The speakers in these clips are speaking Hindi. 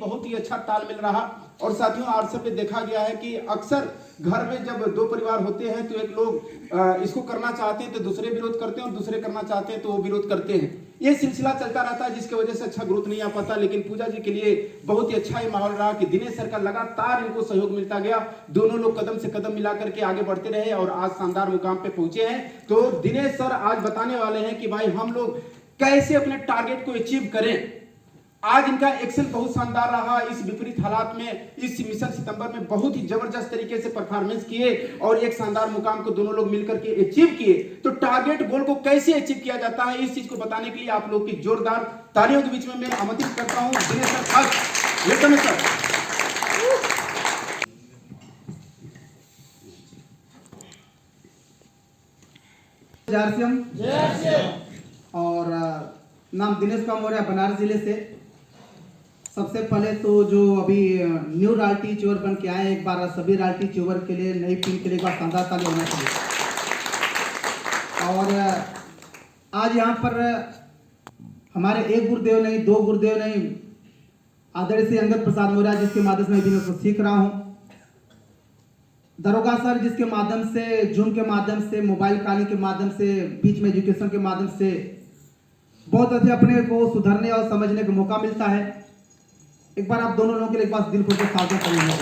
बहुत ही अच्छा तालमेल रहा। और साथियों आरसे पे देखा गया है कि अक्सर घर में जब दो परिवार होते हैं तो एक लोग इसको करना चाहते हैं तो दूसरे विरोध करते हैं और दूसरे करना चाहते हैं तो वो विरोध करते हैं। ये सिलसिला चलता रहता है जिसकी वजह से अच्छा ग्रोथ नहीं आ पाता। लेकिन पूजा जी के लिए बहुत ही अच्छा ये माहौल रहा कि दिनेश सर का लगातार इनको सहयोग मिलता गया। दोनों लोग कदम से कदम मिला करके आगे बढ़ते रहे और आज शानदार मुकाम पे पहुंचे हैं। तो दिनेश सर आज बताने वाले हैं कि भाई हम लोग कैसे अपने टारगेट को अचीव करें। आज इनका एक्सेल बहुत शानदार रहा। इस विपरीत हालात में इस मिशन सितंबर में बहुत ही जबरदस्त तरीके से परफॉर्मेंस किए और एक शानदार मुकाम को दोनों लोग मिलकर के अचीव किए। तो टारगेट गोल को कैसे अचीव किया जाता है इस चीज को बताने के लिए आप लोग की जोरदार तालियों के बीच में मैं आमंत्रित करता हूं दिनेश सर। Welcome sir. और नाम दिनेश का मौर्य बनारस जिले से। सबसे पहले तो जो अभी न्यू राल्टी चोर बन के आए, एक बार सभी राल्टी चोर के लिए, नई टीम के लिए एक बार शानदार ताली होना चाहिए। और आज यहाँ पर हमारे एक गुरुदेव नहीं, दो गुरुदेव नहीं, आदरणीय श्री अंगद प्रसाद मौर्य जिसके माध्यम से मैं भी उसको सीख रहा हूँ, दरोगा सर जिसके माध्यम से, जूम के माध्यम से, मोबाइल कॉलिंग के माध्यम से, बीच में एजुकेशन के माध्यम से बहुत अच्छे अपने को सुधरने और समझने का मौका मिलता है। एक बार आप दोनों लोगों के लिए एक बार दिल खोल के स्वागत करेंगे।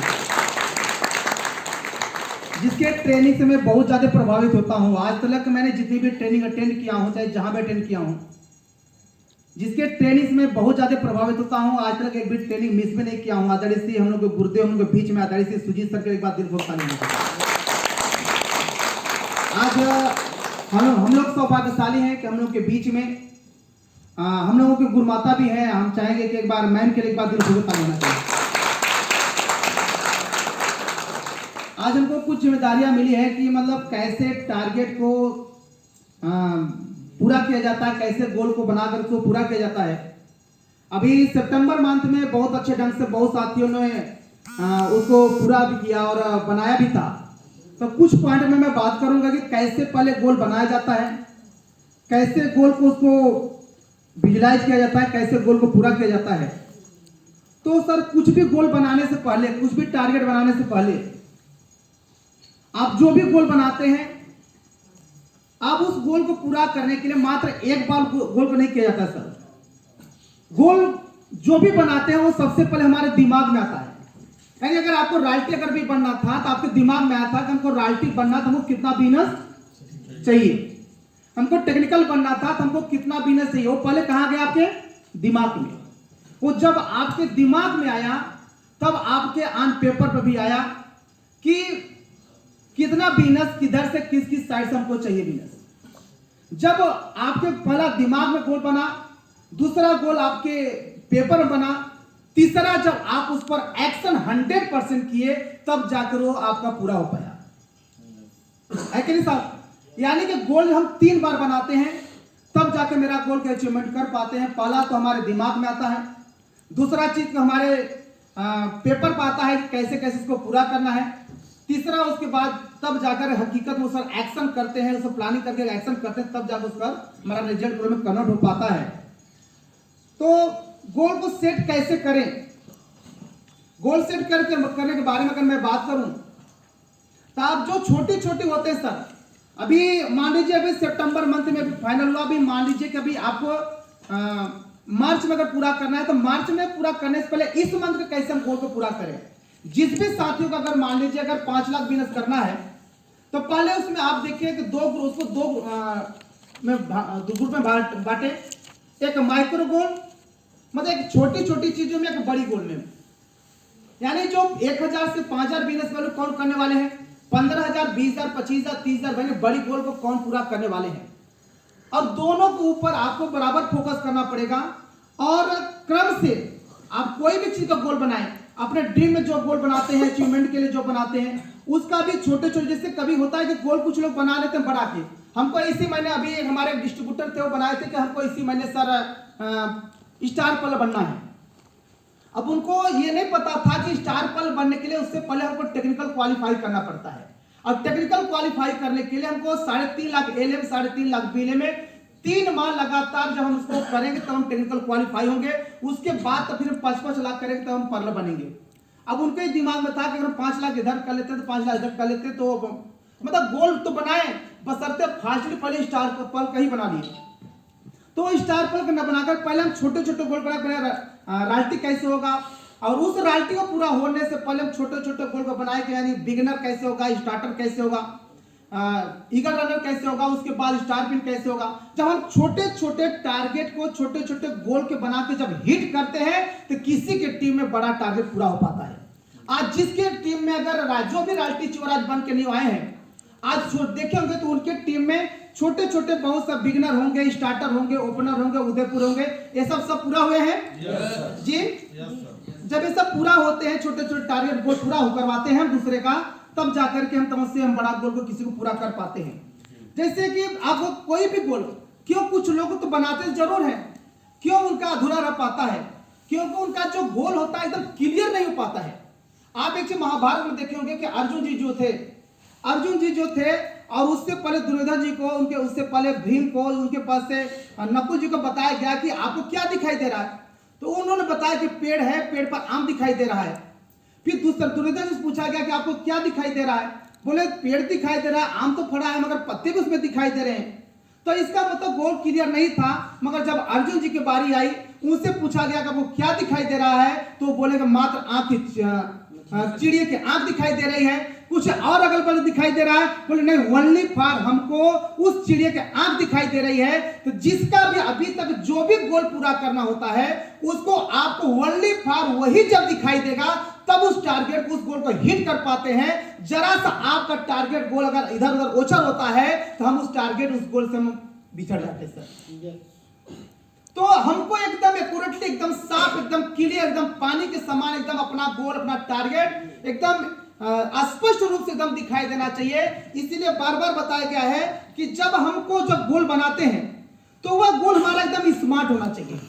जिसके ट्रेनिंग से मैं बहुत ज्यादा प्रभावित होता हूं। आज तक मैंने जितनी भी ट्रेनिंग अटेंड किया हूं, चाहे जहां भी अटेंड किया हूं, जिसके ट्रेनिंग से मैं बहुत ज्यादा प्रभावित होता हूं, आज तक एक भी ट्रेनिंग मिस भी नहीं किया हूं। आदरणीय श्री हम लोग के गुरुदेव, हम लोग के बीच में आदरणीय श्री सुजीत सर के एक बार दिल खोल करेंगे। आज हम लोग सौभाग्यशाली हैं कि हम लोग के बीच में हम लोगों की गुरुमाता भी है। हम चाहेंगे कि एक बार मैम के लिए एक बार दिल खोल होना चाहिए। आज हमको कुछ जिम्मेदारियां मिली है कि मतलब कैसे टारगेट को पूरा किया जाता है, कैसे गोल को बनाकर उसको पूरा किया जाता है। अभी सितंबर मंथ में बहुत अच्छे ढंग से बहुत साथियों ने उसको पूरा भी किया और बनाया भी था। तो कुछ पॉइंट में मैं बात करूंगा कि कैसे पहले गोल बनाया जाता है, कैसे गोल को उसको विजुलाइज किया जाता है, कैसे गोल को पूरा किया जाता है। तो सर कुछ भी गोल बनाने से पहले, कुछ भी टारगेट बनाने से पहले आप जो भी गोल बनाते हैं, आप उस गोल को पूरा करने के लिए मात्र एक बार गोल को नहीं किया जाता सर। गोल जो भी बनाते हैं वो सबसे पहले हमारे दिमाग में आता है। यानी अगर आपको रॉयल्टी अगर भी बनना था तो आपके दिमाग में आया था कि हमको रॉयल्टी बनना था, हमको कितना बिजनेस चाहिए, हमको टेक्निकल बनना था तो हमको कितना बिजनेस चाहिए। वो पहले कहां गया? आपके दिमाग में। वो जब आपके दिमाग में आया तब आपके ऑन पेपर पर भी आया कि कितना बिजनेस, किधर से, किस किस साइड से हमको चाहिए बिजनेस। जब आपके पहला दिमाग में गोल बना, दूसरा गोल आपके पेपर में बना, तीसरा जब आप उस पर एक्शन 100% किए तब जाकर वो आपका पूरा हो पाया है कि नहीं साहब? यानी कि गोल हम 3 बार बनाते हैं तब जाके मेरा गोल का अचीवमेंट कर पाते हैं। पहला तो हमारे दिमाग में आता है, दूसरा चीज तो हमारे पेपर पर आता है कि कैसे कैसे इसको पूरा करना है, तीसरा उसके बाद तब जाकर हकीकत में उस पर एक्शन करते हैं, उसको प्लानिंग करके एक्शन करते हैं, तब जाकर उसका हमारा रिजल्ट में कन्वर्ट हो पाता है। तो गोल को सेट कैसे करें? गोल सेट करने के बारे में अगर मैं बात करूं तो आप जो छोटी छोटी होते हैं सर, अभी मान लीजिए अभी सितंबर मंथ में अभी फाइनल हुआ, अभी मान लीजिए कि अभी आपको मार्च में अगर पूरा करना है तो मार्च में पूरा करने से पहले इस मंथ का कैसे हम गोल को पूरा करें। जिस भी साथियों का अगर मान लीजिए अगर 5 लाख बिजनेस करना है तो पहले उसमें आप देखिए कि दो ग्रुप में बांटे। एक माइक्रो गोल, मतलब एक छोटी छोटी चीजों में, एक बड़ी गोल में। यानी जो 1000 से 5000 बिजनेस वाले कौन करने वाले हैं, 15,000, 20,000, 25,000, 30,000 बड़ी गोल को कौन पूरा करने वाले हैं। और दोनों के ऊपर आपको बराबर फोकस करना पड़ेगा और क्रम से आप कोई भी चीज का गोल बनाएं। अपने ड्रीम में जो गोल बनाते हैं, अचीवमेंट के लिए जो बनाते हैं, उसका भी छोटे छोटे, जैसे कभी होता है कि गोल कुछ लोग बना लेते हैं बड़ा के। हमको इसी महीने, अभी हमारे डिस्ट्रीब्यूटर थे वो बनाए थे कि हमको इसी महीने सर स्टार पल बनना है। अब उनको ये नहीं पता था कि स्टार पल बनने के लिए उससे पहले हमको टेक्निकल क्वालिफाई करना पड़ता है। और टेक्निकल क्वालिफाई करने के लिए हमको 3.5 लाख एलएम, 3.5 लाख बीएलएम में 3 माह लगातार जब हम उसको करेंगे तब हम टेक्निकल क्वालिफाई होंगे, उसके बाद तो फिर 5-5 लाख करेंगे तब हम पार्लर बनेंगे। अब उनके दिमाग में था कि अगर 5 लाख इधर कर लेते तो 5 लाख इधर कर लेते, तो मतलब गोल तो बनाए, बशर्ते फास्टली पहले स्टार पल का ही बना लिए। तो स्टार पल का न बनाकर पहले हम छोटे छोटे गोल बनाए, रॉयल्टी कैसे होगा, और उस रॉयल्टी को पूरा होने से पहले हम छोटे छोटे गोल को बनाए कि यानी बिगिनर कैसे होगा, स्टार्टर कैसे होगा, ईगल रनर कैसे होगा, उसके बाद स्टार पिन कैसे होगा। जब हम छोटे छोटे टारगेट को छोटे छोटे गोल के बना के जब हिट करते हैं तो किसी के टीम में बड़ा टारगेट पूरा हो पाता है। आज जिसके टीम में अगर जो भी रॉयल्टी चोर आज बन के नहीं आए हैं, आज देखे होंगे तो उनके टीम में छोटे छोटे बहुत सा बिगिनर होंगे, स्टार्टर होंगे, ओपनर होंगे, उदयपुर होंगे, ये सब पूरा हुए हैं जी। जब ये सब पूरा होते हैं, छोटे छोटे टारगेट गोल पूरा करवाते हैं हम दूसरे का, तब जाकर के हम बड़ा गोल को किसी को पूरा कर पाते हैं। जैसे कि आपको कोई भी गोल, क्यों कुछ लोग तो बनाते जरूर हैं, क्यों उनका अधूरा रह पाता है, क्योंकि उनका जो गोल होता है एकदम क्लियर नहीं हो पाता है। आप एक चीज महाभारत में देखे होंगे कि अर्जुन जी जो थे और उससे पहले दुर्योधन जी को, उनके उससे पहले भीम को, उनके पास से नकुल जी को बताया गया कि आपको क्या दिखाई दे रहा है, तो उन्होंने बताया कि पेड़ है, पेड़ पर आम दिखाई दे रहा है। फिर दूसरा दुर्योधन से पूछा गया कि आपको क्या दिखाई दे रहा है, बोले पेड़ दिखाई दे रहा है, आम तो फड़ा है मगर पत्ते भी उसमें दिखाई दे रहे हैं। तो इसका मतलब गोल क्लियर नहीं था। मगर जब अर्जुन जी की बारी आई, उनसे पूछा गया कि आपको क्या दिखाई दे रहा है, तो बोले मात्र आंख, चिड़िया की आंख दिखाई दे रही है, कुछ और अगल बगल दिखाई दे रहा है, बोले नहीं ओनली फॉर हमको उस चिड़िया की आंख दिखाई दे रही है। तो जिसका भी अभी तक जो भी गोल पूरा करना होता है, उसको आपको ओनली फॉर वही जब दिखाई देगा तब उस टारगेट उस गोल को हिट कर पाते हैं। जरा सा आपका टारगेट गोल अगर इधर उधर ओछर होता है तो हम उस टारगेट उस गोल से हम बिछड़ जाते हैं सर। तो हमको एकदम एक्यूरेटली, एकदम साफ, एकदम क्लियर, एकदम पानी के समान एकदम अपना गोल, अपना टारगेट एकदम स्पष्ट रूप से एकदम दिखाई देना चाहिए। इसीलिए बार बार बताया गया है कि जब हमको जब गोल बनाते हैं तो वह गोल हमारा एकदम स्मार्ट होना चाहिए।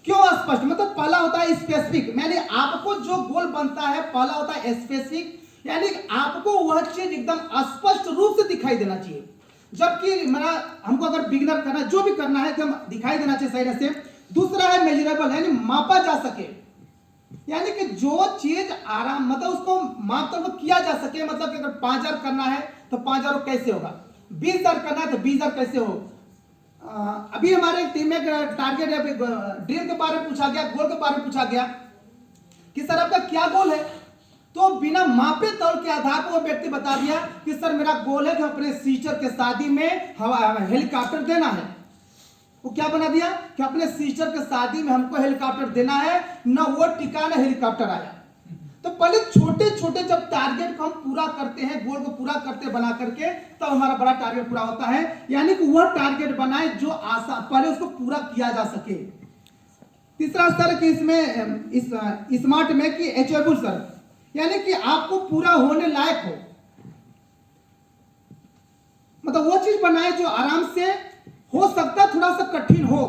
क्यों स्पष्ट, मतलब पहला होता है स्पेसिफिक, यानी आपको जो गोल बनता है पहला होता है स्पेसिफिक, यानी आपको वह चीज एकदम स्पष्ट रूप से दिखाई देना चाहिए। जबकि हमको अगर बिगिनर करना, जो भी करना है एकदम दिखाई देना चाहिए सही से। दूसरा है मेजरेबल, यानी मापा जा सके, यानी कि जो चीज आराम मतलब उसको माप तक किया जा सके। मतलब कि अगर 5000 करना है तो 5000 कैसे होगा, 20000 करना है तो 20000 कैसे हो। अभी हमारे टीम में टारगेट है, ड्रीम के बारे में पूछा गया, गोल के बारे में पूछा गया कि सर आपका क्या गोल है, तो बिना मापे तौल के आधार पर वो व्यक्ति बता दिया कि सर मेरा गोल है कि अपने सिस्टर के शादी में हेलीकॉप्टर देना है। वो क्या बना दिया कि अपने सिस्टर के शादी में हमको हेलीकॉप्टर देना है, ना वो ठिकाना हेलीकॉप्टर आया। तो पहले छोटे छोटे जब टारगेट को हम पूरा करते हैं, गोल को पूरा करते बना करके, तब हमारा बड़ा टारगेट पूरा होता है। यानी कि वह टारगेट बनाए जो आसान, पहले उसको पूरा किया जा सके। तीसरा स्तर कि इसमें इस स्मार्ट में कि अचीवेबल सर, यानी कि आपको पूरा होने लायक हो, मतलब वो चीज बनाए जो आराम से हो सकता है, थोड़ा सा कठिन हो।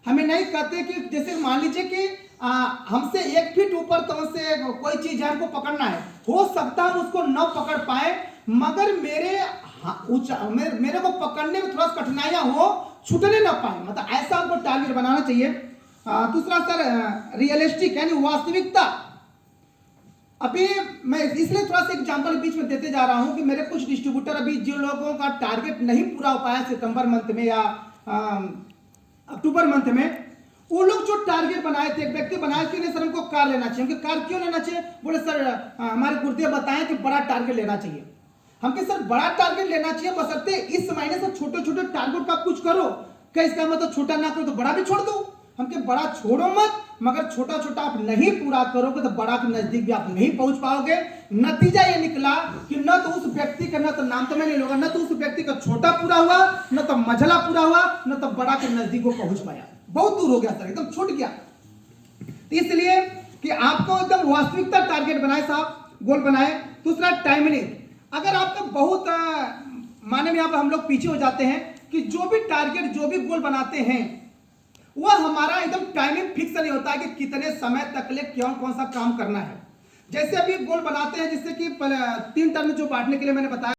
हमें नहीं कहते कि जैसे मान लीजिए कि हमसे 1 फीट ऊपर तो से कोई चीज है हमको पकड़ना है, हो सकता है हम उसको न पकड़ पाए, मगर मेरे को पकड़ने में थोड़ा सा कठिनाइयां हो, छूटने ना पाए, मतलब ऐसा हमको टारगेट बनाना चाहिए। दूसरा सर रियलिस्टिक, यानी वास्तविकता। अभी मैं इसलिए थोड़ा सा एग्जांपल बीच में देते जा रहा हूं कि मेरे कुछ डिस्ट्रीब्यूटर अभी जिन लोगों का टारगेट नहीं पूरा हो पाया सितंबर मंथ में या अक्टूबर मंथ में, वो लोग जो टारगेट बनाए थे, एक व्यक्ति बनाया कि नहीं सर हमको कार लेना चाहिए। हमको कार क्यों लेना चाहिए, बोले सर हमारे गुरुदेव बताएं कि बड़ा टारगेट लेना चाहिए। हमके सर बड़ा टारगेट लेना चाहिए, बशर्ते इस महीने से छोटे छोटे टारगेट का कुछ करो। क्या इसका मतलब छोटा ना करो तो बड़ा भी छोड़ दो। हमके बड़ा छोड़ो मत, मगर छोटा छोटा आप नहीं पूरा करोगे तो बड़ा के नजदीक भी आप नहीं पहुंच पाओगे। नतीजा ये निकला कि न तो उस व्यक्ति का, न तो नाम तो मैं नहीं लूंगा, न तो उस व्यक्ति का छोटा पूरा हुआ, न तो मझला पूरा हुआ, न तो बड़ा के नजदीक को पहुंच पाया, बहुत दूर हो गया सर, एकदम छूट गया। इसलिए कि आपको एकदम वास्तविकता टारगेट बनाए साहब, गोल बनाए। दूसरा टाइमली, अगर आपका बहुत माने में यहाँ पर हम लोग पीछे हो जाते हैं कि जो भी टारगेट, जो भी गोल बनाते हैं वह हमारा एकदम टाइमिंग फिक्स नहीं होता है कि कितने समय तक ले क्यों कौन सा काम करना है। जैसे अभी गोल बनाते हैं, जिससे कि 3 टर्म जो बांटने के लिए मैंने बताया।